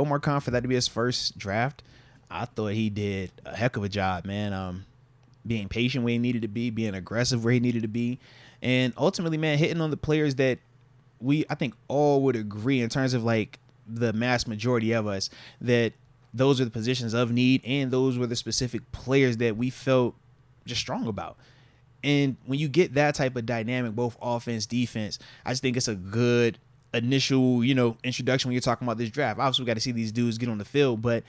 Omar Khan, for that to be his first draft, I thought he did a heck of a job, man. Being patient where he needed to be, being aggressive where he needed to be, and ultimately, man, hitting on the players that I think all would agree in terms of like the mass majority of us that those are the positions of need and those were the specific players that we felt just strong about. And when you get that type of dynamic, both offense, defense, I just think it's a good initial, introduction when you're talking about this draft. Obviously, we got to see these dudes get on the field, but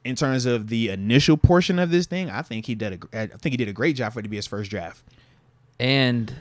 in terms of the initial portion of this thing, I think he did a great job for it to be his first draft. And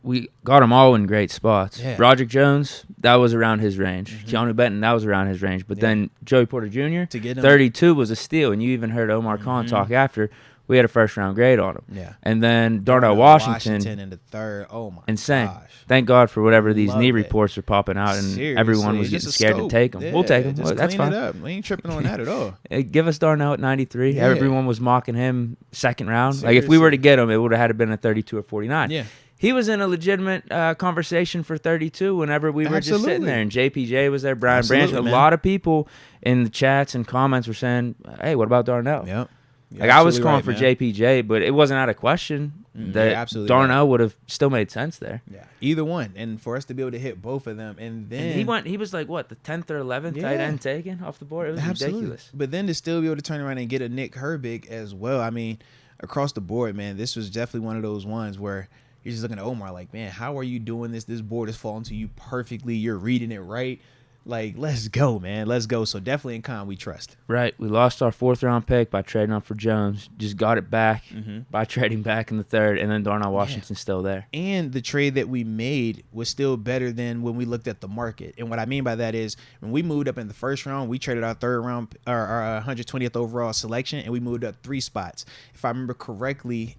we got them all in great spots. Yeah. Roderick Jones, that was around his range. Keanu Benton, that was around his range. But then Joey Porter Jr., to get him, 32 was a steal. And you even heard Omar Khan talk after. We had a first-round grade on him. Yeah. And then Darnell Washington in the third. Oh, my insane. gosh. Thank God for whatever these knee Love it. reports are popping out, and Seriously, everyone was just getting a scared scope. to take him. Yeah, We'll take him. just That's clean fine. it up. We ain't tripping on that at all. Give us Darnell at 93. Yeah. Everyone was mocking him second round. Seriously. Like, if we were to get him, it would have had to been a 32 or 49. Yeah. He was in a legitimate conversation for 32 whenever we were just sitting there. And JPJ was there, Brian Branch. A lot of people in the chats and comments were saying, hey, what about Darnell? Yep. Like, I was calling for JPJ, but it wasn't out of question that Darnell would have still made sense there. Yeah, either one. And for us to be able to hit both of them, and then he was like, what, the 10th or 11th tight end taken off the board? It was ridiculous. But then to still be able to turn around and get a Nick Herbig as well, I mean, across the board, man, this was definitely one of those ones where you're just looking at Omar like, man, how are you doing this? This board is falling to you perfectly. You're reading it right. Like, let's go, man. Let's go. So definitely in Khan, we trust. Right. We lost our 4th-round pick by trading up for Jones. Just got it back by trading back in the 3rd, and then Darnell Washington's still there. And the trade that we made was still better than when we looked at the market. And what I mean by that is when we moved up in the 1st round, we traded our 3rd round, our 120th overall selection, and we moved up 3 spots. If I remember correctly,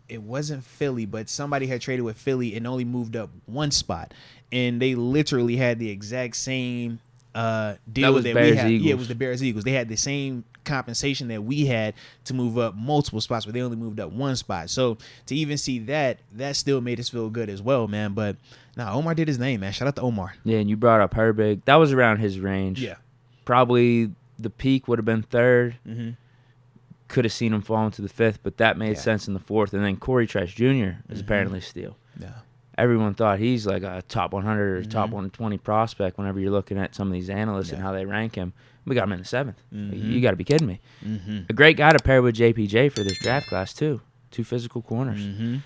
it wasn't Philly, but somebody had traded with Philly and only moved up 1 spot. And they literally had the exact same deal that we had. Yeah, it was the Bears Eagles. They had the same compensation that we had to move up multiple spots, but they only moved up 1 spot. So to even see that still made us feel good as well, man. But Omar did his name, man. Shout out to Omar. Yeah, and you brought up Herbig. That was around his range. Yeah. Probably the peak would have been 3rd. Could have seen him fall into the 5th, but that made sense in the 4th. And then Corey Trice Jr. is apparently a steal. Yeah. Everyone thought he's like a top 100 or top 120 prospect whenever you're looking at some of these analysts and how they rank him. We got him in the 7th. You got to be kidding me. A great guy to pair with JPJ for this draft class, too. 2 physical corners.